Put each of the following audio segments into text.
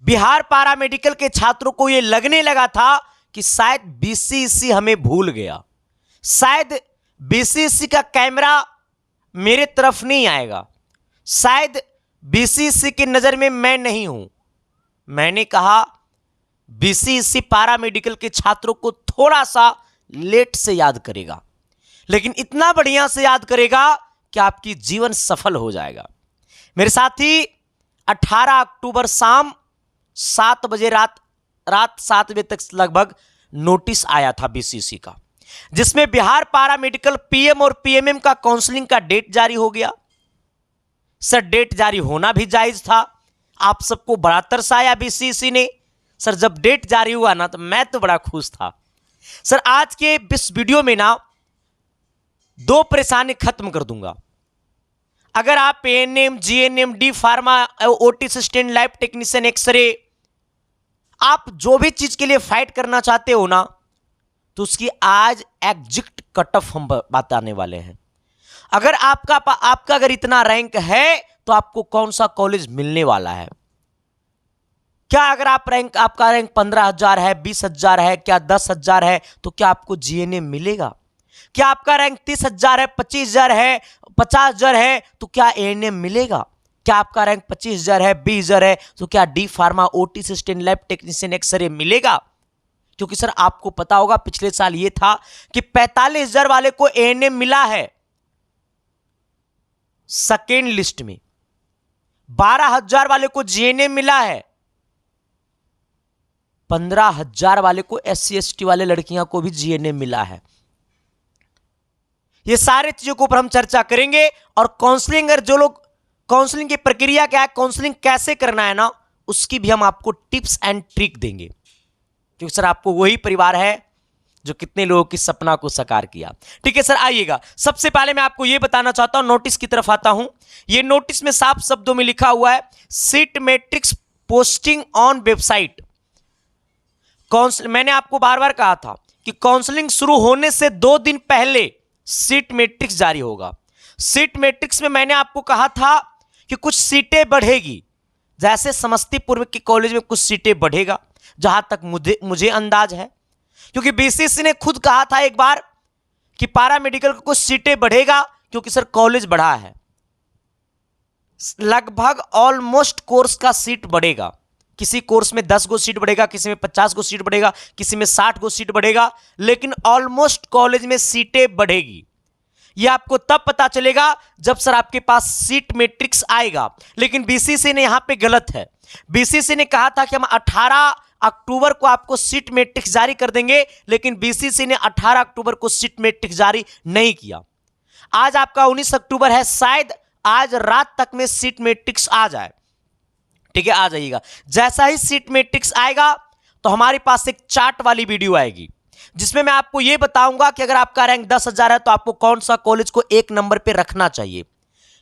बिहार पारा मेडिकल के छात्रों को यह लगने लगा था कि शायद बीसीईसी हमें भूल गया, शायद बीसीईसी का कैमरा मेरे तरफ नहीं आएगा, शायद बीसीईसी की नजर में मैं नहीं हूं। मैंने कहा बीसीईसी पारा मेडिकल के छात्रों को थोड़ा सा लेट से याद करेगा, लेकिन इतना बढ़िया से याद करेगा कि आपकी जीवन सफल हो जाएगा। मेरे साथी 18 अक्टूबर शाम 7 बजे रात 7 बजे तक लगभग नोटिस आया था बीसीईसी का, जिसमें बिहार पारा मेडिकल पीएम और पीएमएम का काउंसलिंग का डेट जारी हो गया। सर डेट जारी होना भी जायज था, आप सबको बड़ा तरस आया बीसीईसी ने। सर जब डेट जारी हुआ ना तो मैं तो बड़ा खुश था। सर आज के इस वीडियो में ना 2 परेशानी खत्म कर दूंगा। अगर आप ANM, GNM, D pharma, OT assistant, lab technician, x-ray, आप जो भी चीज के लिए फाइट करना चाहते हो ना, तो उसकी आज एग्जैक्ट कट ऑफ हम बताने वाले हैं। अगर आपका अगर इतना रैंक है तो आपको कौन सा कॉलेज मिलने वाला है, क्या अगर आपका रैंक 15,000 है, 20,000 है, क्या 10,000 है, तो क्या आपको जीएनएम मिलेगा? क्या आपका रैंक 30,000 है, 25,000 है, 50,000 है, तो क्या एएनएम मिलेगा? क्या आपका रैंक 25,000 है, 20,000 है, तो क्या D pharma, OT assistant, lab technician, x-ray मिलेगा? क्योंकि सर आपको पता होगा पिछले साल ये था कि 45,000 वाले को एएनएम मिला है सेकेंड लिस्ट में, 12,000 वाले को जीएनएम मिला है, 15,000 वाले को एससी एसटी वाले लड़कियां को भी जीएनएम मिला है। ये सारे चीजों के ऊपर हम चर्चा करेंगे और काउंसलिंग, जो लोग काउंसलिंग की प्रक्रिया क्या है, काउंसलिंग कैसे करना है ना, उसकी भी हम आपको टिप्स एंड ट्रिक देंगे। क्योंकि सर आपको वही परिवार है जो कितने लोगों की सपना को साकार किया। ठीक है सर, आइएगा। सबसे पहले मैं आपको यह बताना चाहता हूं, नोटिस की तरफ आता हूं। यह नोटिस में साफ शब्दों में लिखा हुआ है, seat matrix posting on website. मैंने आपको बार बार कहा था कि काउंसलिंग शुरू होने से 2 दिन पहले सीट मैट्रिक्स जारी होगा। सीट मैट्रिक्स में मैंने आपको कहा था कि कुछ सीटें बढ़ेगी, जैसे समस्तीपुर के कॉलेज में कुछ सीटें बढ़ेगा, जहां तक मुझे अंदाज है, क्योंकि बीसीईसी ने खुद कहा था एक बार कि पारा मेडिकल को कुछ सीटें बढ़ेगा, क्योंकि सर कॉलेज बढ़ा है, लगभग ऑलमोस्ट कोर्स का सीट बढ़ेगा। किसी कोर्स में 10 गो सीट बढ़ेगा, किसी में 50 गो सीट बढ़ेगा, किसी में 60 गो सीट बढ़ेगा, लेकिन ऑलमोस्ट कॉलेज में सीटें बढ़ेगी। यह आपको तब पता चलेगा जब सर आपके पास सीट मैट्रिक्स आएगा। लेकिन बीसीईसी ने यहां पे गलत है। बीसीईसी ने कहा था कि हम 18 अक्टूबर को आपको सीट मैट्रिक्स जारी कर देंगे, लेकिन बीसीईसी ने 18 अक्टूबर को सीट मैट्रिक्स जारी नहीं किया। आज आपका 19 अक्टूबर है, शायद आज रात तक में सीट मैट्रिक्स आ जाए। ठीक है, आ जाइएगा। जैसा ही सीट मैट्रिक्स आएगा तो हमारे पास एक चार्ट वाली वीडियो आएगी, जिसमें मैं आपको यह बताऊंगा कि अगर आपका रैंक 10,000 है तो आपको कौन सा कॉलेज को 1 नंबर पे रखना चाहिए।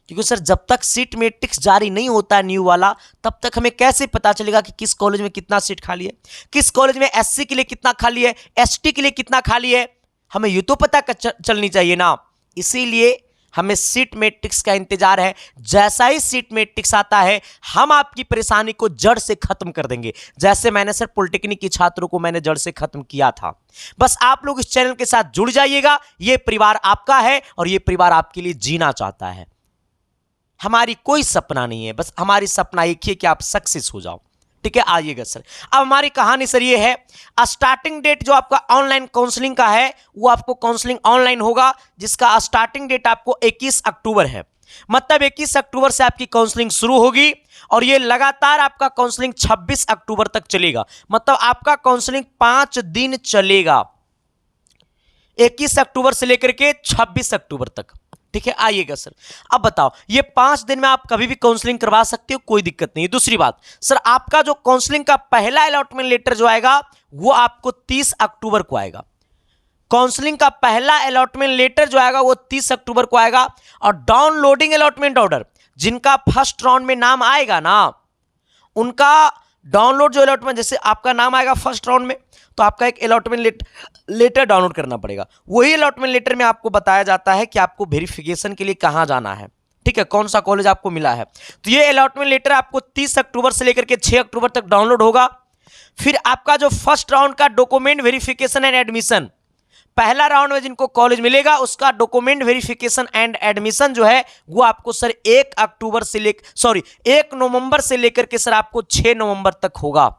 क्योंकि सर जब तक सीट मैट्रिक्स जारी नहीं होता है न्यू वाला, तब तक हमें कैसे पता चलेगा कि किस कॉलेज में कितना सीट खाली है, किस कॉलेज में एससी के लिए कितना खाली है, एसटी के लिए कितना खाली है, हमें ये तो पता चलनी चाहिए ना। इसीलिए हमें सीट मैट्रिक्स का इंतजार है। जैसा ही सीट मैट्रिक्स आता है, हम आपकी परेशानी को जड़ से खत्म कर देंगे, जैसे मैंने सर पॉलिटेक्निक के छात्रों को मैंने जड़ से खत्म किया था। बस आप लोग इस चैनल के साथ जुड़ जाइएगा। यह परिवार आपका है और यह परिवार आपके लिए जीना चाहता है। हमारी कोई सपना नहीं है, बस हमारी सपना एक ही है कि आप सक्सेस हो जाओ। ठीक है, आइएगा सर। अब हमारी कहानी सर ये है, स्टार्टिंग डेट जो आपका ऑनलाइन काउंसलिंग का है, वो आपको काउंसलिंग ऑनलाइन होगा, जिसका स्टार्टिंग डेट आपको 21 अक्टूबर है। मतलब 21 अक्टूबर से आपकी काउंसलिंग शुरू होगी और ये लगातार आपका काउंसलिंग 26 अक्टूबर तक चलेगा। मतलब आपका काउंसलिंग 5 दिन चलेगा, 21 अक्टूबर से लेकर के 26 अक्टूबर तक। ठीक है, आइएगा सर। अब बताओ, ये 5 दिन में आप कभी भी काउंसलिंग करवा सकते हो, कोई दिक्कत नहीं। दूसरी बात सर, आपका जो काउंसलिंग का पहला अलॉटमेंट लेटर जो आएगा वो आपको 30 अक्टूबर को आएगा। काउंसलिंग का पहला अलॉटमेंट लेटर जो आएगा वो 30 अक्टूबर को आएगा। और डाउनलोडिंग अलॉटमेंट ऑर्डर, जिनका फर्स्ट राउंड में नाम आएगा ना, उनका डाउनलोड जो अलॉटमेंट, जैसे आपका नाम आएगा फर्स्ट राउंड में, तो आपका एक अलॉटमेंट लेटर डाउनलोड करना पड़ेगा। वही अलॉटमेंट लेटर में आपको बताया जाता है कि आपको वेरिफिकेशन के लिए कहां जाना है। ठीक है, कौन सा कॉलेज आपको मिला है। तो ये अलॉटमेंट लेटर आपको 30 अक्टूबर से लेकर के 6 अक्टूबर तक डाउनलोड होगा। फिर आपका जो फर्स्ट राउंड का डॉक्यूमेंट वेरिफिकेशन एंड एडमिशन, पहला राउंड में जिनको कॉलेज मिलेगा उसका डॉक्यूमेंट वेरिफिकेशन एंड एडमिशन जो है वो आपको सर 1 नवंबर से लेकर के सर आपको 6 नवंबर तक होगा।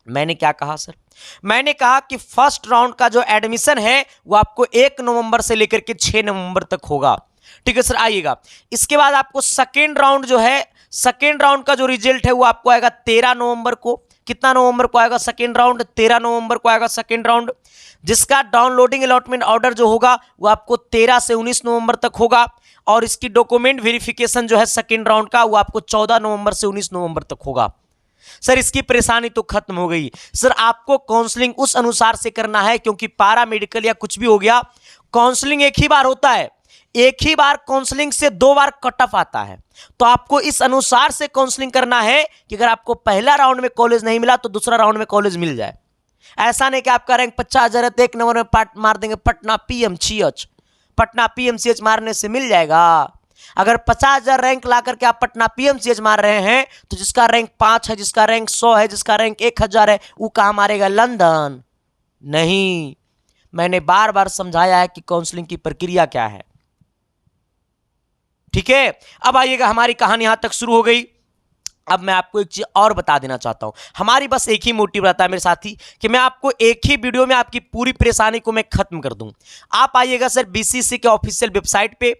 मैंने क्या कहा सर, मैंने कहा कि फर्स्ट राउंड का जो एडमिशन है वो आपको 1 नवंबर से लेकर के 6 नवंबर तक होगा। ठीक है सर, आइएगा इसके बाद आपको सेकेंड राउंड जो है, सेकेंड राउंड का जो रिजल्ट है वो आपको आएगा 13 नवंबर को। कितना नवंबर को आएगा सेकेंड राउंड? 13 नवंबर को आएगा सेकेंड राउंड, जिसका डाउनलोडिंग अलॉटमेंट ऑर्डर जो होगा वो आपको 13 से 19 नवंबर तक होगा। और इसकी डॉक्यूमेंट वेरिफिकेशन जो है सेकेंड राउंड का वो आपको 14 नवंबर से 19 नवंबर तक होगा। सर इसकी परेशानी तो खत्म हो गई। सर आपको काउंसलिंग उस अनुसार से करना है, क्योंकि पारा मेडिकल या कुछ भी हो गया, काउंसलिंग एक ही बार होता है, एक ही बार काउंसलिंग से 2 बार कट ऑफ आता है। तो आपको इस अनुसार से काउंसलिंग करना है कि अगर आपको पहला राउंड में कॉलेज नहीं मिला तो दूसरा राउंड में कॉलेज मिल जाए। ऐसा नहीं कि आपका रैंक 50,000 है तो 1 नंबर में मार देंगे पटना PMCH, पटना PMCH मारने से मिल जाएगा। अगर 50,000 रैंक ला करके आप पटना PMCH मार रहे हैं तो जिसका रैंक 5 है, जिसका रैंक 100 है, जिसका रैंक 1000 है, वो कहाँ मारेगा? लंदन नहीं। मैंने बार बार समझाया है कि काउंसलिंग की प्रक्रिया क्या है। ठीक है, अब आइएगा, हमारी कहानी यहां तक शुरू हो गई। अब मैं आपको एक चीज और बता देना चाहता हूं। हमारी बस एक ही मोटिव रहता है मेरे साथी कि मैं आपको एक ही वीडियो में आपकी पूरी परेशानी को मैं खत्म कर दूं। आप आइएगा सर BCC के ऑफिशियल वेबसाइट पे,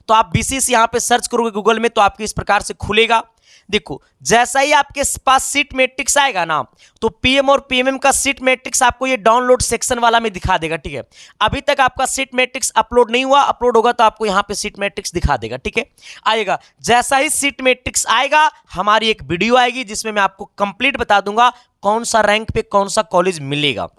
तो आप BCC यहां पे सर्च करोगे गूगल में तो आपको इस प्रकार से खुलेगा। देखो, जैसा ही आपके पास सीट मैट्रिक्स आएगा ना, तो PM और PMM का सीट मैट्रिक्स आपको ये डाउनलोड सेक्शन वाला में दिखा देगा। ठीक है, अभी तक आपका सीट मैट्रिक्स अपलोड नहीं हुआ, अपलोड होगा तो आपको यहाँ पे सीट मैट्रिक्स दिखा देगा। ठीक है, आएगा, जैसा ही सीट मैट्रिक्स आएगा हमारी एक वीडियो आएगी जिसमें मैं आपको कंप्लीट बता दूंगा कौन सा रैंक पे कौन सा कॉलेज मिलेगा।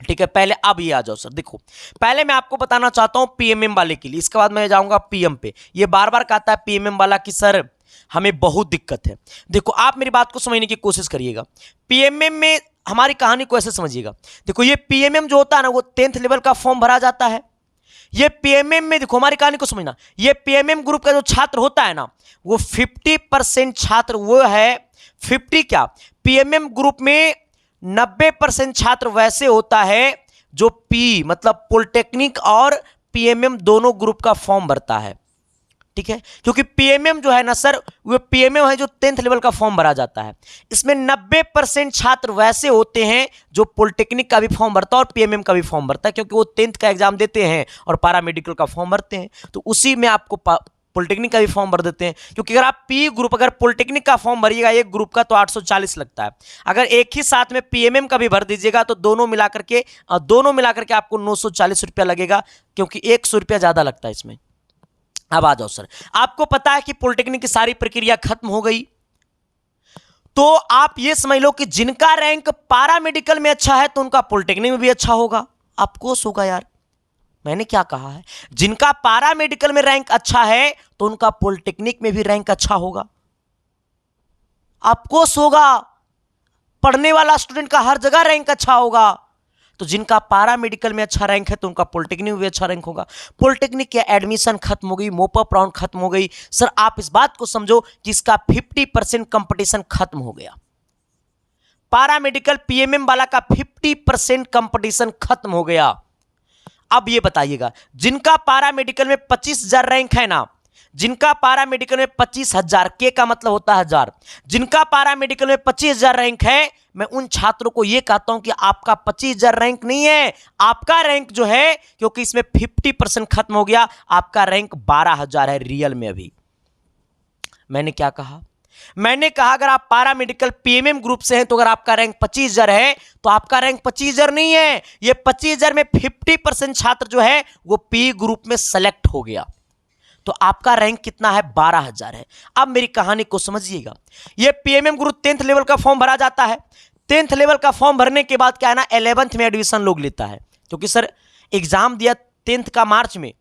ठीक है, पहले अब ये आ जाओ सर। देखो, पहले मैं आपको बताना चाहता हूं PMM वाले के लिए, इसके बाद मैं जाऊंगा PM पे। ये बार बार कहता है PMM वाला कि सर हमें बहुत दिक्कत है। देखो, आप मेरी बात को समझने की कोशिश करिएगा। PMM में हमारी कहानी को ऐसे समझिएगा। देखो, ये PMM जो होता है ना, वो 10th लेवल का फॉर्म भरा जाता है। ये PMM में देखो, हमारी कहानी को समझना, ये PMM ग्रुप का जो छात्र होता है ना, वो 50% छात्र वो है, 50 क्या, PMM ग्रुप में 90% छात्र वैसे होता है जो मतलब पॉलिटेक्निक और PMM दोनों ग्रुप का फॉर्म भरता है। ठीक है, क्योंकि PMM जो है ना सर, वो PMM है जो 10th लेवल का फॉर्म भरा जाता है। इसमें 90% छात्र वैसे होते हैं जो पॉलिटेक्निक का भी फॉर्म भरता है और PMM का भी फॉर्म भरता है, क्योंकि वो 10th का एग्जाम देते हैं और पारा मेडिकल का फॉर्म भरते हैं। तो उसी में आपको पॉलिटेक्निक का भी फॉर्म भर देते हैं, क्योंकि अगर आप ग्रुप अगर पॉलिटेक्निक का फॉर्म भरिएगा एक ग्रुप का तो 840 लगता है। अगर एक ही साथ में PMM का भी भर दीजिएगा तो दोनों मिलाकर के आपको 940 रुपया लगेगा, क्योंकि 100 रुपया ज्यादा लगता है इसमें। अब आ जाओ सर, आपको पता है कि पॉलिटेक्निक की सारी प्रक्रिया खत्म हो गई, तो आप ये समझ लो कि जिनका रैंक पारा मेडिकल में अच्छा है तो उनका पॉलिटेक्निक में भी अच्छा होगा। आपको होगा यार, मैंने क्या कहा है, जिनका पारा मेडिकल में रैंक अच्छा है तो उनका पॉलिटेक्निक में भी रैंक अच्छा होगा। आपको होगा, पढ़ने वाला स्टूडेंट का हर जगह रैंक अच्छा होगा। तो जिनका पारा मेडिकल में अच्छा रैंक है तो उनका पॉलिटेक्निक में भी अच्छा रैंक होगा। पॉलिटेक्निक की एडमिशन खत्म हो गई, मोपअप राउंड खत्म हो गई। सर आप इस बात को समझो कि इसका 50% कंपटीशन खत्म हो गया। पारा मेडिकल PMM वाला का 50% कंपटीशन खत्म हो गया। अब ये बताइएगा, जिनका पारा मेडिकल में 25,000 रैंक है ना, जिनका पारा मेडिकल में 25,000 के का मतलब होता है 1000, जिनका पारा मेडिकल में 25,000 रैंक है, मैं उन छात्रों को यह कहता हूं कि आपका 25,000 रैंक नहीं है, आपका रैंक जो है, क्योंकि इसमें 50% खत्म हो गया, आपका रैंक 12,000 है रियल में। अभी मैंने क्या कहा, मैंने कहा अगर आप पारा मेडिकल PMM ग्रुप से हैं तो अगर आपका रैंक 25,000 है तो आपका रैंक 25,000 नहीं है, ये 25,000 में 50% छात्र जो है वो P ग्रुप में सेलेक्ट हो गया, तो आपका रैंक कितना है, 12,000 है। अब मेरी कहानी को समझिएगा, ये PMM ग्रुप 10th लेवल का फॉर्म भरा जाता है। 10th लेवल का फॉर्म भरने के बाद क्या है ना, 11th में एडमिशन लोग लेता है, क्योंकि सर एग्जाम दिया 10th का मार्च में,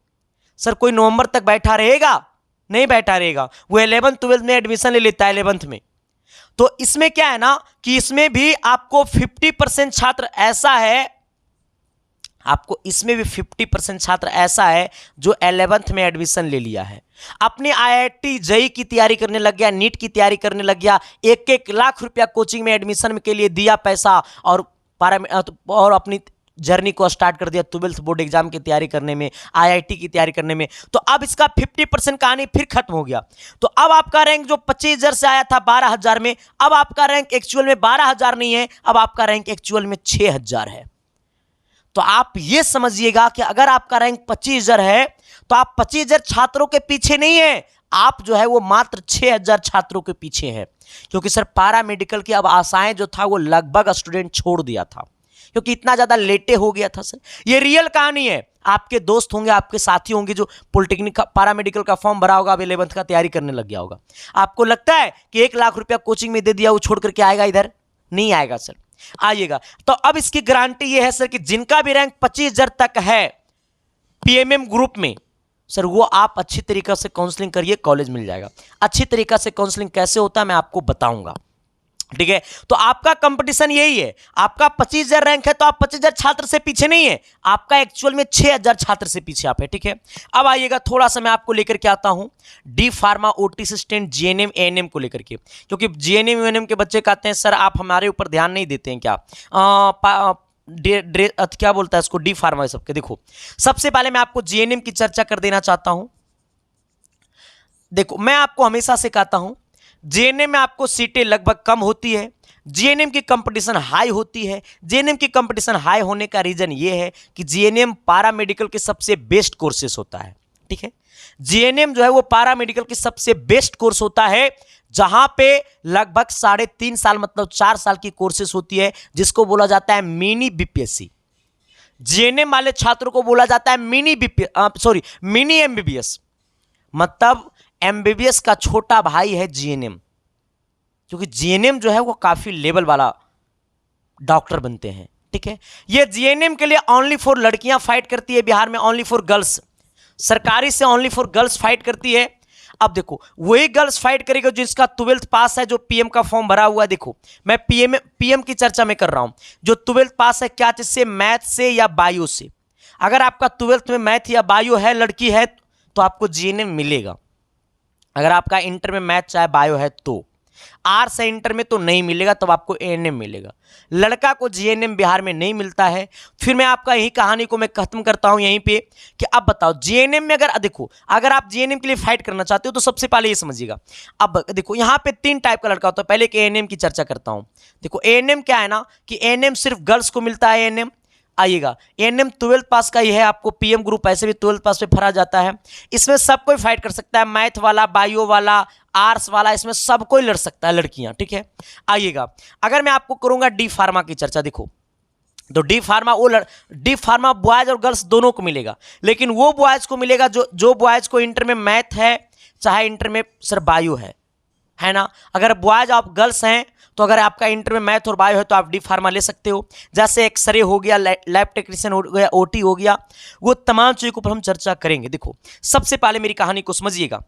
सर कोई नवंबर तक बैठा रहेगा, नहीं बैठा रहेगा, वो 11th 12th में एडमिशन ले लेता है 11th में। तो इसमें क्या है ना कि इसमें भी आपको 50% छात्र ऐसा है, आपको इसमें भी 50% छात्र ऐसा है जो 11th में एडमिशन ले लिया है। अपने आईआईटी जेईई की तैयारी करने लग गया, नीट की तैयारी करने लग गया, 1-1 लाख रुपया कोचिंग में एडमिशन के लिए दिया पैसा, और अपनी जर्नी को स्टार्ट कर दिया 12th बोर्ड एग्जाम की तैयारी करने में, आईआईटी की तैयारी करने में। तो अब इसका 50% कहानी फिर खत्म हो गया। तो अब आपका रैंक जो 25,000 से आया था 12,000 में, अब आपका रैंक एक्चुअल में 12,000 नहीं है, अब आपका रैंक एक्चुअल में 6,000 है। तो आप ये समझिएगा कि अगर आपका रैंक 25,000 है तो आप 25,000 छात्रों के पीछे नहीं है, आप जो है वो मात्र 6,000 छात्रों के पीछे है। क्योंकि सर पारा मेडिकल की अब आशाएं जो था वो लगभग स्टूडेंट छोड़ दिया था, क्योंकि इतना ज्यादा लेटे हो गया था। सर ये रियल कहानी है। आपके दोस्त होंगे, आपके साथी होंगे जो पॉलिटेक्निक का पारा मेडिकल का फॉर्म भरा होगा, अब 11th का तैयारी करने लग गया होगा। आपको लगता है कि 1 लाख रुपया कोचिंग में दे दिया वो छोड़ करके आएगा इधर? नहीं आएगा सर, आइएगा। तो अब इसकी गारंटी ये है सर कि जिनका भी रैंक 25,000 तक है पीएमएम ग्रुप में, सर वो आप अच्छी तरीके से काउंसलिंग करिए, कॉलेज मिल जाएगा। अच्छी तरीके से काउंसलिंग कैसे होता है मैं आपको बताऊंगा, ठीक है। तो आपका कंपटीशन यही है, आपका 25,000 रैंक है तो आप 25,000 छात्र से पीछे नहीं है, आपका एक्चुअल में 6,000 छात्र से पीछे आप है, ठीक है। अब आइएगा थोड़ा सा मैं आपको लेकर के आता हूं D pharma, OT assistant, GNM, ANM को लेकर के। क्योंकि जीएनएम एएनएम के बच्चे कहते हैं सर आप हमारे ऊपर ध्यान नहीं देते हैं क्या, क्या बोलता है इसको, डी फार्मा सबके। देखो सबसे पहले मैं आपको जीएनएम की चर्चा कर देना चाहता हूं। देखो मैं आपको हमेशा से कहता हूं जीएनएम में आपको सीटें लगभग कम होती है, जीएनएम की कंपटीशन हाई होती है। जीएनएम की कंपटीशन हाई होने का रीजन ये है कि जीएनएम पारा मेडिकल के सबसे बेस्ट कोर्सेस होता है, ठीक है। जीएनएम जो है वो पारा मेडिकल की सबसे बेस्ट कोर्स होता है, जहां पे लगभग 3.5 साल मतलब 4 साल की कोर्सेस होती है, जिसको बोला जाता है मिनी बीपीएससी। जीएनएम वाले छात्रों को बोला जाता है मिनी एमबीबीएस, मतलब एमबीबीएस का छोटा भाई है जीएनएम। क्योंकि जीएनएम जो है वो काफी लेवल वाला डॉक्टर बनते हैं, ठीक है। ये जीएनएम के लिए ओनली फॉर लड़कियां फाइट करती है बिहार में, ओनली फॉर गर्ल्स। सरकारी से ओनली फॉर गर्ल्स फाइट करती है। अब देखो वही गर्ल्स फाइट करेगा जिसका 12th पास है, जो पीएम का फॉर्म भरा हुआ है। देखो मैं पीएम की चर्चा में कर रहा हूं, जो 12th पास है क्या चीज से, मैथ से या बायो से। अगर आपका 12th में मैथ या बायो है, लड़की है, तो आपको जीएनएम मिलेगा। अगर आपका इंटर में मैथ चाहे बायो है तो, आर्ट्स है इंटर में तो नहीं मिलेगा, तब आपको एएनएम मिलेगा। लड़का को जीएनएम बिहार में नहीं मिलता है। फिर मैं आपका यही कहानी को मैं खत्म करता हूं यहीं पे कि अब बताओ जीएनएम में अगर आप जीएनएम के लिए फाइट करना चाहते हो तो सबसे पहले ये समझिएगा। अब देखो यहां पे 3 टाइप का लड़का होता है। पहले एक एएनएम की चर्चा करता हूं। देखो एएनएम क्या है ना कि एएनएम सिर्फ गर्ल्स को मिलता है। एएनएम आइएगा, एएनएम 12th पास का ही है। आपको पीएम ग्रुप ऐसे भी 12th पास पे भरा जाता है। इसमें सब कोई फाइट कर सकता है, मैथ वाला, बायो वाला, आर्ट्स वाला, इसमें सब कोई लड़ सकता है, लड़कियां, ठीक है। आइएगा अगर मैं आपको करूंगा डी फार्मा की चर्चा, देखो तो डी फार्मा बॉयज और गर्ल्स दोनों को मिलेगा, लेकिन वो बॉयज को मिलेगा जो बॉयज को इंटर में मैथ है, चाहे इंटर में सर बायो है ना। अगर बॉयज आप गर्ल्स हैं तो अगर आपका इंटर में मैथ और बायो है तो आप डी फार्मा ले सकते हो। जैसे एक्सरे हो गया, लैब टेक्नीशियन हो गया, ओटी हो गया, वो तमाम चीज़ों के ऊपर हम चर्चा करेंगे। देखो सबसे पहले मेरी कहानी को समझिएगा।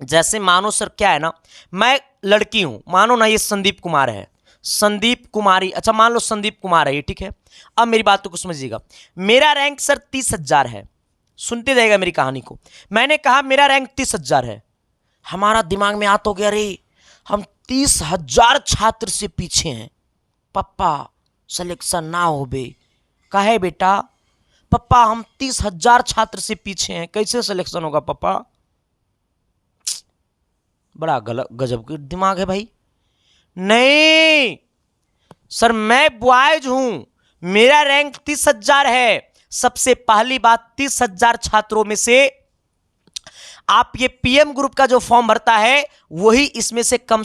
जैसे मानो सर क्या है ना, मैं लड़की हूं, मानो ना ये संदीप कुमार है, संदीप कुमारी, अच्छा मान लो संदीप कुमार है ये, ठीक है। अब मेरी बातों को समझिएगा। मेरा रैंक सर 30,000 है, सुनते जाइएगा मेरी कहानी को। मैंने कहा मेरा रैंक 30,000 है, हमारा दिमाग में आता हो गया अरे हम 30,000 छात्र से पीछे हैं, पप्पा सिलेक्शन ना हो बे। कहे बेटा पप्पा हम 30,000 छात्र से पीछे हैं, कैसे सिलेक्शन होगा पप्पा। बड़ा गजब का दिमाग है भाई। नहीं सर मैं बॉयज हूं, मेरा रैंक 30,000 है। सबसे पहली बात 30,000 छात्रों में से आप ये पीएम ग्रुप का जो फॉर्म भरता है वही इसमें से कम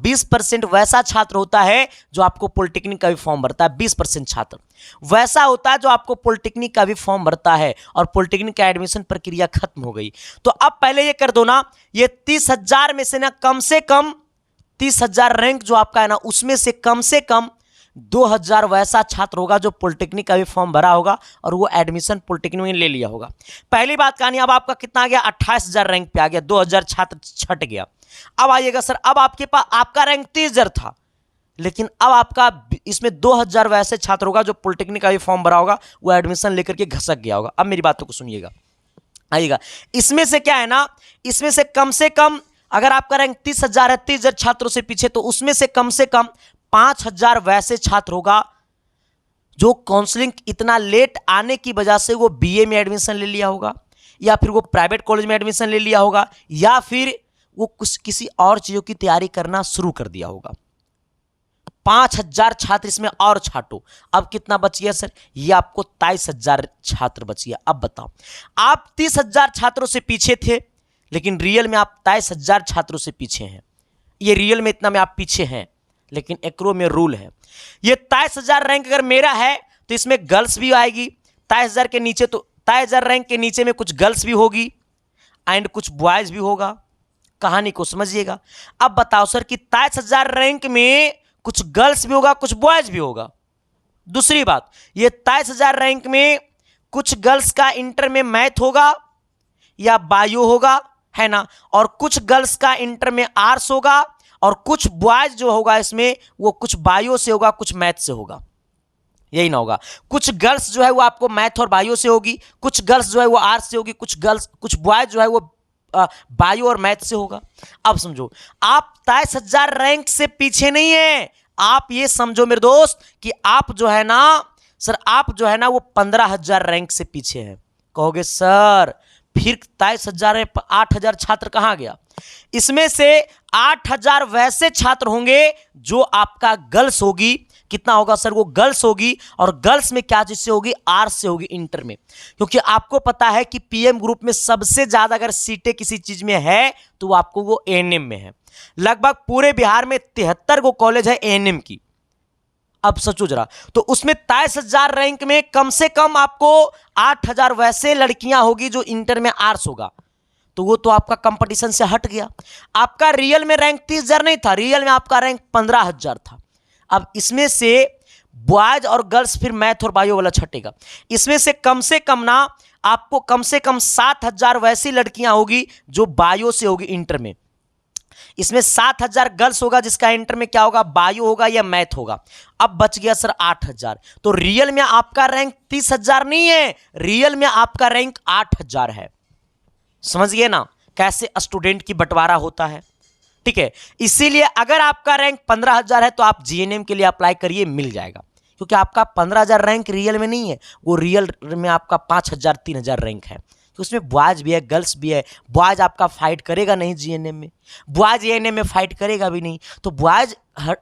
20% वैसा छात्र होता है जो आपको पॉलिटेक्निक का भी फॉर्म भरता है। 20% छात्र वैसा होता है जो आपको पॉलिटेक्निक का भी फॉर्म भरता है, और पॉलिटेक्निक का एडमिशन प्रक्रिया खत्म हो गई। तो अब पहले ये कर दो ना, ये 30,000 में से ना कम से कम 30,000 रैंक जो आपका है ना, उसमें से कम 2,000 वैसा छात्र होगा जो पॉलिटेक्निक का भी फॉर्म भरा होगा और वो एडमिशन पॉलिटेक्निक में ले लिया होगा। पहली बात कहानी, अब आपका कितना आ गया, 28,000 रैंक पे आ गया, 2,000 छात्र छट गया। अब आइएगा सर, अब आपके पास आपका रैंक 30,000 था, लेकिन अब आपका इसमें 2,000 वैसे छात्र होगा जो पॉलिटेक्निक का भी फॉर्म भरा होगा, वो एडमिशन लेकर के घसक गया होगा। अब मेरी बातों को सुनिएगा। आइएगा, इसमें से क्या है ना, इसमें से कम अगर आपका रैंक 30,000 है, 30,000 छात्रों से पीछे, तो उसमें से कम 5,000 वैसे छात्र होगा जो काउंसलिंग इतना लेट आने की वजह से वो बीए में एडमिशन ले लिया होगा, या फिर वो प्राइवेट कॉलेज में एडमिशन ले लिया होगा, या फिर वो किसी और चीज़ों की तैयारी करना शुरू कर दिया होगा। 5,000 छात्र इसमें और छाटो, अब कितना बच गया सर? ये आपको 23,000 छात्र बच गया। अब बताओ, आप 30,000 छात्रों से पीछे थे, लेकिन रियल में आप 23,000 छात्रों से पीछे हैं। ये रियल में इतना में आप पीछे हैं, लेकिन एकरो में रूल है, ये 23,000 रैंक अगर मेरा है तो इसमें गर्ल्स भी आएगी 23,000 के नीचे, तो 23,000 रैंक के नीचे में कुछ गर्ल्स भी होगी एंड कुछ बॉयज भी होगा। कहानी को समझिएगा। अब बताओ सर कि 23,000 रैंक में कुछ गर्ल्स भी होगा, कुछ बॉयज भी होगा। दूसरी बात, ये 23,000 रैंक में कुछ गर्ल्स का इंटर में मैथ होगा या बायो होगा, है ना, और कुछ गर्ल्स का इंटर में आर्ट्स होगा, और कुछ बॉयज जो होगा इसमें वो कुछ बायो से होगा, कुछ मैथ से होगा। यही ना होगा, कुछ गर्ल्स जो है वो आपको मैथ और बायो से होगी, कुछ गर्ल्स जो है वो आर्ट्स से होगी, कुछ बॉयज जो है वो बायो और मैथ से होगा। अब समझो, आप 23,000 रैंक से पीछे नहीं है। आप ये समझो मेरे दोस्त कि आप जो है ना सर, आप जो है ना वो 15,000 रैंक से पीछे हैं। कहोगे सर फिर 23,000 में 8,000 छात्र कहाँ गया? इसमें से 8,000 वैसे छात्र होंगे जो आपका गर्ल्स होगी। कितना होगा सर? वो गर्ल्स होगी, और गर्ल्स में क्या चीज से होगी? आर्ट्स से होगी इंटर में। क्योंकि आपको पता है कि पीएम ग्रुप में सबसे ज्यादा अगर सीटें किसी चीज में है तो वो आपको वो एएनएम में है। लगभग पूरे बिहार में 73 गो कॉलेज है एएनएम की। अब सोचो जरा, तो उसमें 23,000 रैंक में कम से कम आपको 8,000 वैसे लड़कियां होगी जो इंटर में आर्ट्स होगा, तो वो तो आपका कंपटीशन से हट गया। आपका रियल में रैंक 30,000 नहीं था, रियल में आपका रैंक 15,000 था। अब इसमें से बॉयज और गर्ल्स फिर मैथ और बायो वाला छटेगा। इसमें से कम ना आपको कम से कम 7,000 वैसी लड़कियां होगी जो बायो से होगी इंटर में। इसमें 7,000 गर्ल्स होगा जिसका इंटर में क्या होगा? बायो होगा या मैथ होगा। अब बच गया सर 8,000। तो रियल में आपका रैंक 30,000 नहीं है, रियल में आपका रैंक 8,000 है। समझ गए ना कैसे स्टूडेंट की बंटवारा होता है? ठीक है, इसीलिए अगर आपका रैंक 15,000 है तो आप जीएनएम के लिए अप्लाई करिए, मिल जाएगा। क्योंकि आपका 15,000 रैंक रियल में नहीं है, वो रियल में आपका 5,000 3,000 रैंक है। तो उसमें बॉयज भी है, गर्ल्स भी है। बॉयज आपका फाइट करेगा नहीं जीएनएम में, बॉयज एएनएम में फाइट करेगा भी नहीं, तो बॉयज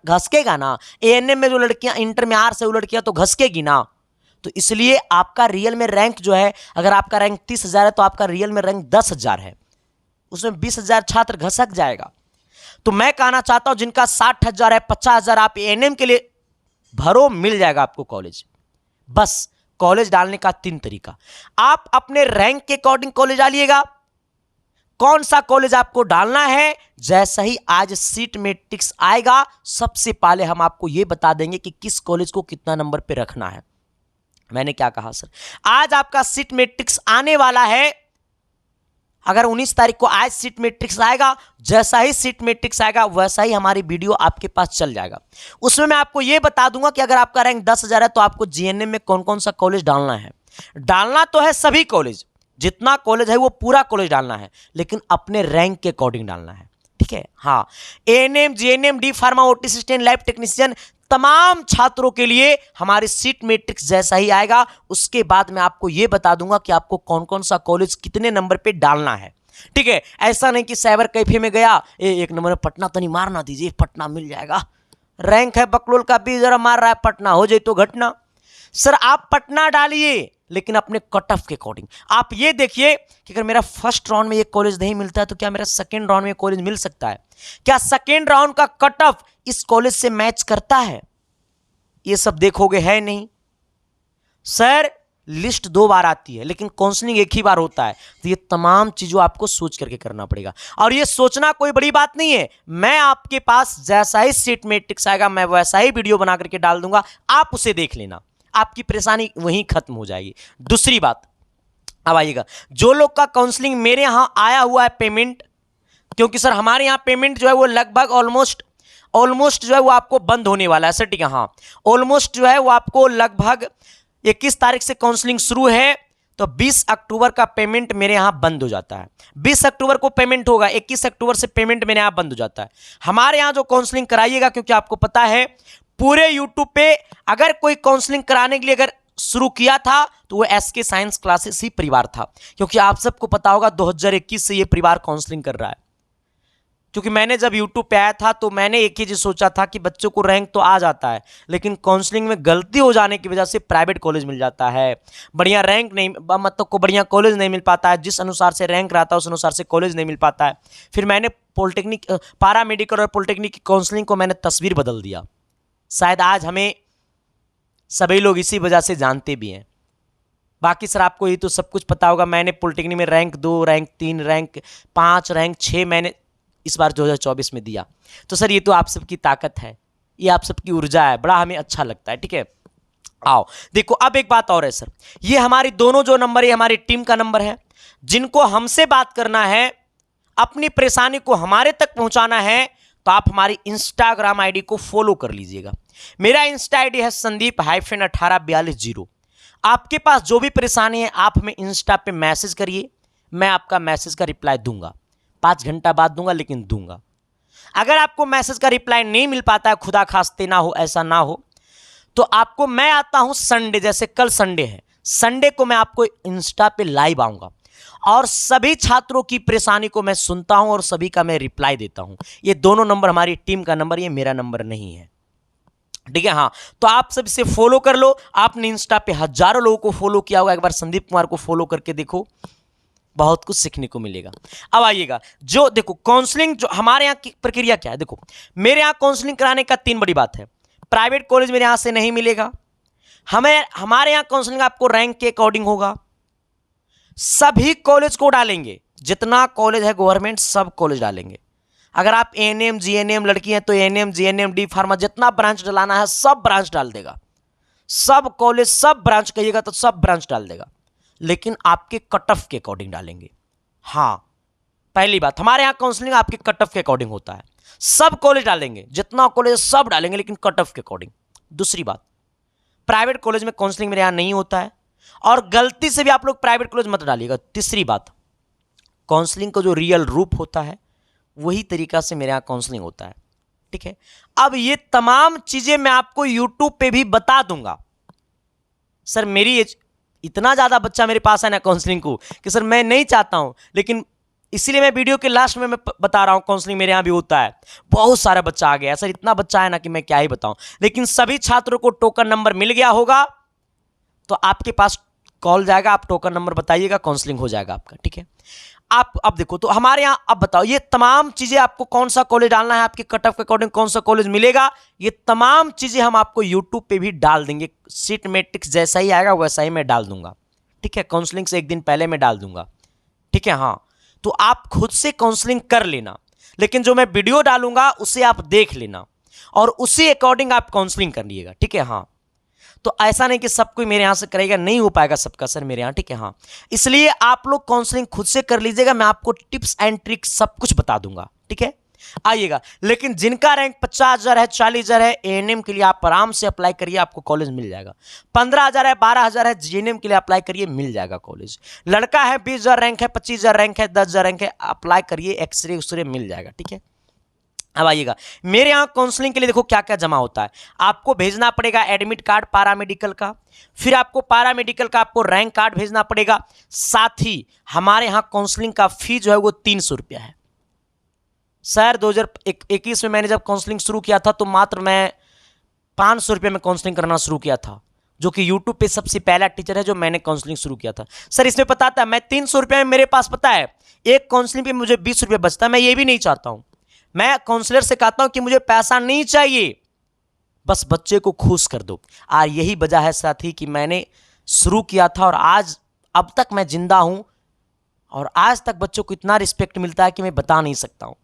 घसकेगा ना। एएनएम में जो लड़कियां इंटर में आर्ट्स है वो लड़कियां तो घसकेगी ना। तो इसलिए आपका रियल में रैंक जो है, अगर आपका रैंक 30,000 है तो आपका रियल में रैंक 10,000 है, उसमें 20,000 छात्र घसक जाएगा। तो मैं कहना चाहता हूं जिनका 60,000 है, 50,000, आप एएनएम के लिए भरो, मिल जाएगा आपको कॉलेज। बस कॉलेज डालने का 3 तरीका। आप अपने रैंक के अकॉर्डिंग कॉलेज डालिएगा। कौन सा कॉलेज आपको डालना है, जैसा ही आज सीट मैट्रिक्स आएगा सबसे पहले हम आपको यह बता देंगे कि किस कॉलेज को कितना नंबर पे रखना है। मैंने क्या कहा सर? आज आपका सीट मैट्रिक्स आने वाला है। अगर 19 तारीख को आज सीट मैट्रिक्स आएगा, जैसा ही सीट मैट्रिक्स आएगा वैसा ही हमारी वीडियो आपके पास चल जाएगा। उसमें मैं आपको यह बता दूंगा कि अगर आपका रैंक 10,000 है तो आपको जीएनएम में कौन कौन सा कॉलेज डालना है। डालना तो है सभी कॉलेज, जितना कॉलेज है वो पूरा कॉलेज डालना है, लेकिन अपने रैंक के अकॉर्डिंग डालना है। ठीक है, हाँ। ANM, GNM, D pharma, OT assistant, lab technician, तमाम छात्रों के लिए हमारे सीट मैट्रिक्स जैसा ही आएगा उसके बाद मैं आपको यह बता दूंगा कि आपको कौन कौन सा कॉलेज कितने नंबर पे डालना है। ठीक है, ऐसा नहीं कि साइबर कैफे में गया, एक नंबर में पटना तो नहीं मारना दीजिए, पटना मिल जाएगा, रैंक है बकलोल का भी जरा मार रहा है, पटना हो जाए तो घटना। सर आप पटना डालिए, लेकिन अपने कट ऑफ के अकॉर्डिंग। आप ये देखिए कि अगर मेरा फर्स्ट राउंड में ये कॉलेज नहीं मिलता है तो क्या मेरा सेकेंड राउंड में कॉलेज मिल सकता है? क्या सेकेंड राउंड का कट ऑफ इस कॉलेज से मैच करता है? ये सब देखोगे, है नहीं सर। लिस्ट 2 बार आती है लेकिन काउंसलिंग एक ही बार होता है। तो ये तमाम चीजों आपको सोच करके करना पड़ेगा, और ये सोचना कोई बड़ी बात नहीं है। मैं आपके पास जैसा ही सीट मैट्रिक्स आएगा मैं वैसा ही वीडियो बना करके डाल दूंगा, आप उसे देख लेना, आपकी परेशानी वहीं खत्म हो जाएगी। दूसरी बात, अब आइएगा, जो लोग का काउंसलिंग मेरे यहां आया हुआ है पेमेंट, क्योंकि सर हमारे यहां पेमेंट जो है वो लगभग ऑलमोस्ट जो है वो आपको बंद होने वाला है। सर ठीक है, हाँ, ऑलमोस्ट जो है वो आपको लगभग 21 तारीख से काउंसलिंग शुरू है, तो 20 अक्टूबर का पेमेंट मेरे यहाँ बंद हो जाता है। 20 अक्टूबर को पेमेंट होगा, 21 अक्टूबर से पेमेंट मेरे यहाँ बंद हो जाता है। हमारे यहाँ जो काउंसलिंग कराइएगा, क्योंकि आपको पता है पूरे यूट्यूब पे अगर कोई काउंसलिंग कराने के लिए अगर शुरू किया था तो वो एसके साइंस क्लासेस ही परिवार था, क्योंकि आप सबको पता होगा 2021 से ये परिवार काउंसलिंग कर रहा है। क्योंकि मैंने जब यूट्यूब पे आया था तो मैंने एक ही चीज सोचा था कि बच्चों को रैंक तो आ जाता है, लेकिन काउंसलिंग में गलती हो जाने की वजह से प्राइवेट कॉलेज मिल जाता है, बढ़िया रैंक नहीं, मतलब को बढ़िया कॉलेज नहीं मिल पाता है, जिस अनुसार से रैंक रहता है उस अनुसार से कॉलेज नहीं मिल पाता है। फिर मैंने पॉलिटेक्निक, पारामेडिकल और पॉलिटेक्निक की काउंसलिंग को मैंने तस्वीर बदल दिया। शायद आज हमें सभी लोग इसी वजह से जानते भी हैं। बाकी सर आपको ये तो सब कुछ पता होगा, मैंने पॉलिटेक्निक में रैंक 2, रैंक 3, रैंक 5, रैंक 6 मैंने इस बार 2024 में दिया। तो सर ये तो आप सबकी ताकत है, ये आप सबकी ऊर्जा है, बड़ा हमें अच्छा लगता है। ठीक है, आओ देखो अब एक बात और है सर, ये हमारी दोनों जो नंबर है हमारी टीम का नंबर है। जिनको हमसे बात करना है, अपनी परेशानी को हमारे तक पहुंचाना है, तो आप हमारी इंस्टाग्राम आईडी को फॉलो कर लीजिएगा। मेरा इंस्टा आईडी है संदीप-1842। आपके पास जो भी परेशानी है आप हमें इंस्टा पे मैसेज करिए, मैं आपका मैसेज का रिप्लाई दूंगा, 5 घंटा बाद दूंगा लेकिन दूंगा। अगर आपको मैसेज का रिप्लाई नहीं मिल पाता है, खुदा खास्ते ना हो, ऐसा ना हो, तो आपको मैं आता हूं संडे, जैसे कल संडे है, संडे को मैं आपको इंस्टा पे लाइव आऊंगा और सभी छात्रों की परेशानी को मैं सुनता हूं और सभी का मैं रिप्लाई देता हूं। ये दोनों नंबर हमारी टीम का नंबर, ये मेरा नंबर नहीं है। ठीक है, हाँ, तो आप सब इसे फॉलो कर लो। आपने इंस्टा पे हजारों लोगों को फॉलो किया होगा, एक बार संदीप कुमार को फॉलो करके देखो, बहुत कुछ सीखने को मिलेगा। अब आइएगा, जो देखो काउंसलिंग जो हमारे यहाँ की प्रक्रिया क्या है, देखो मेरे यहाँ काउंसलिंग कराने का 3 बड़ी बात है। प्राइवेट कॉलेज मेरे यहाँ से नहीं मिलेगा, हमारे यहाँ काउंसलिंग आपको रैंक के अकॉर्डिंग होगा। सभी कॉलेज को डालेंगे, जितना कॉलेज है गवर्नमेंट सब कॉलेज डालेंगे। अगर आप एएनएम जीएनएम लड़की हैं तो एएनएम जीएनएम डी फार्मा जितना ब्रांच डालाना है सब ब्रांच डाल देगा, सब कॉलेज सब ब्रांच कहिएगा तो सब ब्रांच डाल देगा, लेकिन आपके कट ऑफ के अकॉर्डिंग डालेंगे। हाँ, पहली बात, हमारे यहाँ काउंसलिंग आपके कट ऑफ के अकॉर्डिंग होता है, सब कॉलेज डालेंगे, जितना कॉलेज सब डालेंगे लेकिन कट ऑफ के अकॉर्डिंग। दूसरी बात, प्राइवेट कॉलेज में काउंसलिंग मेरे यहाँ नहीं होता है और गलती से भी आप लोग प्राइवेट कॉलेज मत डालिएगा। तीसरी बात, काउंसलिंग का जो रियल रूप होता है वही तरीका से मेरे यहाँ काउंसलिंग होता है। ठीक है, अब ये तमाम चीजें मैं आपको यूट्यूब पे भी बता दूंगा। सर मेरी इतना ज्यादा बच्चा मेरे पास है ना काउंसलिंग को कि सर मैं नहीं चाहता हूं, लेकिन इसीलिए मैं वीडियो के लास्ट में मैं बता रहा हूं काउंसलिंग मेरे यहाँ भी होता है। बहुत सारा बच्चा आ गया सर, इतना बच्चा है ना कि मैं क्या ही बताऊं, लेकिन सभी छात्रों को टोकन नंबर मिल गया होगा तो आपके पास कॉल जाएगा, आप टोकन नंबर बताइएगा, काउंसलिंग हो जाएगा आपका। ठीक है, आप अब देखो, तो हमारे यहाँ अब बताओ ये तमाम चीजें आपको कौन सा कॉलेज डालना है, आपके कट ऑफ के अकॉर्डिंग कौन सा कॉलेज मिलेगा, ये तमाम चीजें हम आपको यूट्यूब पे भी डाल देंगे। सीट मैट्रिक्स जैसा ही आएगा वैसा ही मैं डाल दूंगा। ठीक है, काउंसलिंग से एक दिन पहले मैं डाल दूंगा। ठीक है, हाँ, तो आप खुद से काउंसलिंग कर लेना, लेकिन जो मैं वीडियो डालूंगा उसे आप देख लेना और उसी अकॉर्डिंग आप काउंसलिंग कर लीजिएगा। ठीक है, हाँ, तो ऐसा नहीं कि सब कोई मेरे यहाँ से करेगा, नहीं हो पाएगा सबका सर मेरे यहाँ। ठीक है, हाँ, इसलिए आप लोग काउंसलिंग खुद से कर लीजिएगा, मैं आपको टिप्स एंड ट्रिक्स सब कुछ बता दूंगा। ठीक है, आइएगा, लेकिन जिनका रैंक 50,000 है, 40,000 है, एएनएम के लिए आप आराम से अप्लाई करिए, आपको कॉलेज मिल जाएगा। 15,000 है, 12,000 है, जीएनएम के लिए अप्लाई करिए, मिल जाएगा कॉलेज। लड़का है, 20,000 रैंक है, 25,000 रैंक है, 10,000 रैंक है, अप्लाई करिए, एक्सरे उसरे मिल जाएगा। ठीक है, अब आइएगा, मेरे यहाँ काउंसलिंग के लिए देखो क्या क्या जमा होता है। आपको भेजना पड़ेगा एडमिट कार्ड पारामेडिकल का, फिर आपको पारामेडिकल का आपको रैंक कार्ड भेजना पड़ेगा, साथ ही हमारे यहाँ काउंसलिंग का फी जो है वो 300 रुपया है। सर 2021 में मैंने जब काउंसलिंग शुरू किया था तो मात्र मैं 500 रुपये में काउंसलिंग करना शुरू किया था, जो कि यूट्यूब पे सबसे पहला टीचर है जो मैंने काउंसलिंग शुरू किया था। सर इसमें पता था मैं 300 रुपये में, मेरे पास पता है एक काउंसलिंग पे मुझे 20 रुपये बचता है। मैं ये भी नहीं चाहता हूँ, मैं काउंसलर से कहता हूं कि मुझे पैसा नहीं चाहिए, बस बच्चे को खुश कर दो। और यही वजह है साथी कि मैंने शुरू किया था और आज अब तक मैं जिंदा हूं और आज तक बच्चों को इतना रिस्पेक्ट मिलता है कि मैं बता नहीं सकता हूं।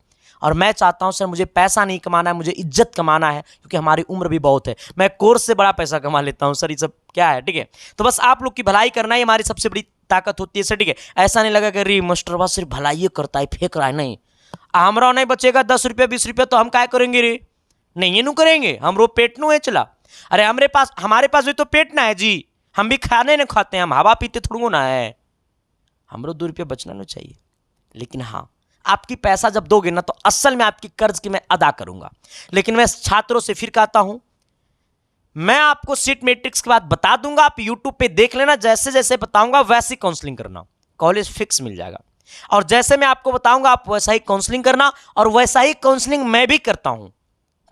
और मैं चाहता हूं सर मुझे पैसा नहीं कमाना है, मुझे इज्जत कमाना है, क्योंकि हमारी उम्र भी बहुत है। मैं कोर्स से बड़ा पैसा कमा लेता हूं सर, ये सब क्या है। ठीक है, तो बस आप लोग की भलाई करना ही हमारी सबसे बड़ी ताकत होती है सर। ठीक है, ऐसा नहीं लगा कि अरे मास्टर बस सिर्फ भलाई करता है, फेंक रहा है, नहीं, हमरा नहीं बचेगा 10 रुपया 20 रुपया तो हम क्या करेंगे रे, नहीं ये नू करेंगे, हमरो पेट नू है चला। अरे हमारे पास भी तो पेट ना है जी, हम भी खाने न खाते हैं, हम हवा पीते थोड़ू ना है, हमरो 2 रुपये बचना ना चाहिए। लेकिन हाँ, आपकी पैसा जब दोगे ना तो असल में आपकी कर्ज की मैं अदा करूंगा। लेकिन मैं छात्रों से फिर कहता हूं, मैं आपको सीट मैट्रिक्स के बाद बता दूंगा, आप यूट्यूब पे देख लेना, जैसे जैसे बताऊंगा वैसी काउंसलिंग करना, कॉलेज फिक्स मिल जाएगा। और जैसे मैं आपको बताऊंगा आप वैसा ही काउंसलिंग करना, और वैसा ही काउंसलिंग मैं भी करता हूं,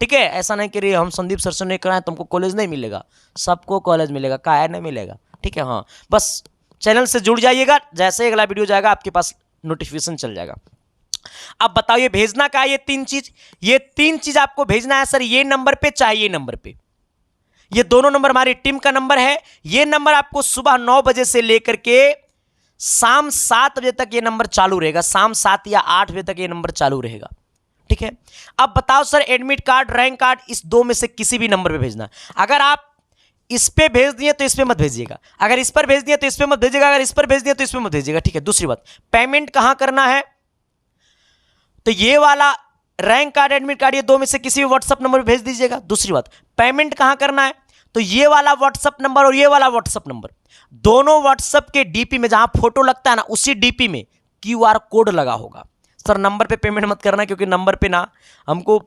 ठीक है। ऐसा नहीं कि हम संदीप सर से नहीं कराएं तुमको कॉलेज नहीं मिलेगा, सबको कॉलेज मिलेगा, काहे नहीं मिलेगा, ठीक है। हाँ, बस चैनल से जुड़ जाइएगा, जैसे अगला वीडियो जाएगा आपके पास नोटिफिकेशन चल जाएगा। अब बताइए भेजना क्या है, ये तीन चीज आपको भेजना है सर, ये नंबर पे चाहे ये नंबर पे, ये दोनों नंबर हमारी टीम का नंबर है। ये नंबर आपको सुबह 9 बजे से लेकर के शाम 7 बजे तक ये नंबर चालू रहेगा, शाम 7 या 8 बजे तक ये नंबर चालू रहेगा, ठीक है। अब बताओ sir, admit card, rank card, इस दो में से किसी भी नंबर पे भेजना। अगर आप इस पे भेज दिए तो इस पे मत भेजिएगा, अगर इस पर भेज दिए तो इस पे मत भेजिएगा, अगर इस पर भेज दिए तो इस पे मत भेजिएगा, ठीक है। दूसरी बात, पेमेंट कहां करना है, तो ये वाला रैंक कार्ड, एडमिट कार्ड, ये दो में से किसी भी व्हाट्सएप नंबर पे भेज दीजिएगा। दूसरी बात, पेमेंट कहां करना है, तो ये वाला व्हाट्सएप नंबर और ये वाला व्हाट्सएप नंबर, दोनों व्हाट्सएप के डीपी में जहां फोटो लगता है ना, उसी डीपी में क्यूआर कोड लगा होगा। सर नंबर पे पेमेंट मत करना, क्योंकि नंबर पे ना हमको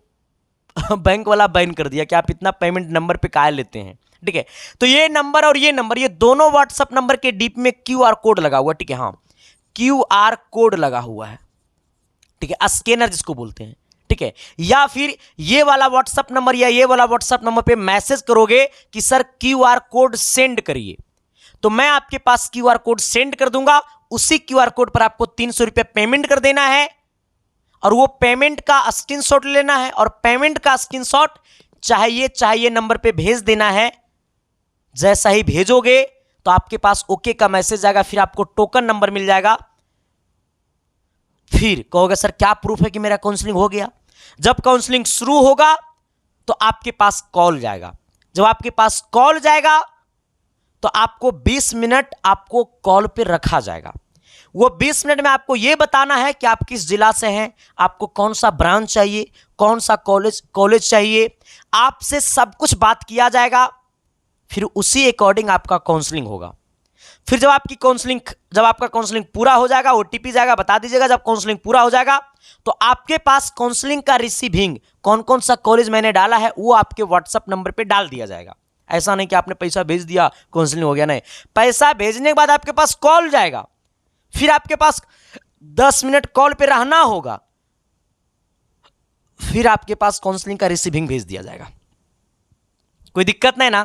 बैंक वाला बैन कर दिया कि आप इतना पेमेंट नंबर पे काहे लेते हैं, ठीक है। तो ये नंबर और ये नंबर, ये दोनों व्हाट्सएप नंबर के डीपी में क्यूआर कोड लगा हुआ है, ठीक है। हाँ, क्यूआर कोड लगा हुआ है, ठीक है, स्कैनर जिसको बोलते हैं, ठीक है। या फिर ये वाला व्हाट्सएप नंबर या ये वाला व्हाट्सएप नंबर पे मैसेज करोगे कि सर क्यूआर कोड सेंड करिए, तो मैं आपके पास क्यूआर कोड सेंड कर दूंगा। उसी क्यूआर कोड पर आपको 300 रुपये पेमेंट कर देना है, और वो पेमेंट का स्क्रीनशॉट लेना है, और पेमेंट का स्क्रीनशॉट चाहिए नंबर पे भेज देना है। जैसा ही भेजोगे तो आपके पास ओके का मैसेज आएगा, फिर आपको टोकन नंबर मिल जाएगा। फिर कहोगे सर क्या प्रूफ है कि मेरा काउंसलिंग हो गया। जब काउंसलिंग शुरू होगा तो आपके पास कॉल जाएगा, जब आपके पास कॉल जाएगा तो आपको 20 मिनट आपको कॉल पे रखा जाएगा। वो 20 मिनट में आपको यह बताना है कि आप किस जिला से हैं, आपको कौन सा ब्रांच चाहिए, कौन सा कॉलेज चाहिए, आपसे सब कुछ बात किया जाएगा। फिर उसी अकॉर्डिंग आपका काउंसलिंग होगा। फिर जब आपका काउंसलिंग पूरा हो जाएगा, ओटीपी जाएगा, बता दीजिएगा। जब काउंसलिंग पूरा हो जाएगा तो आपके पास काउंसलिंग का रिसीविंग, कौन कौन सा कॉलेज मैंने डाला है, वो आपके व्हाट्सएप नंबर पे डाल दिया जाएगा। ऐसा नहीं कि आपने पैसा भेज दिया काउंसलिंग हो गया, नहीं, पैसा भेजने के बाद आपके पास कॉल जाएगा, फिर आपके पास 10 मिनट कॉल पे रहना होगा, फिर आपके पास काउंसलिंग का रिसीविंग भेज दिया जाएगा। कोई दिक्कत नहीं ना।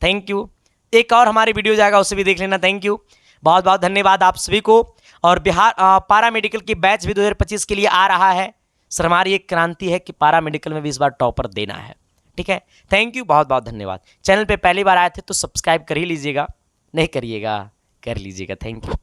Thank you. एक और हमारी वीडियो जाएगा, उसे भी देख लेना। थैंक यू, बहुत बहुत धन्यवाद आप सभी को। और बिहार पारा मेडिकल की बैच भी 2025 के लिए आ रहा है। सर हमारी एक क्रांति है कि पारा मेडिकल में भी इस बार टॉपर देना है, ठीक है। थैंक यू, बहुत बहुत धन्यवाद। चैनल पे पहली बार आए थे तो सब्सक्राइब कर ही लीजिएगा, नहीं करिएगा कर लीजिएगा। Thank you.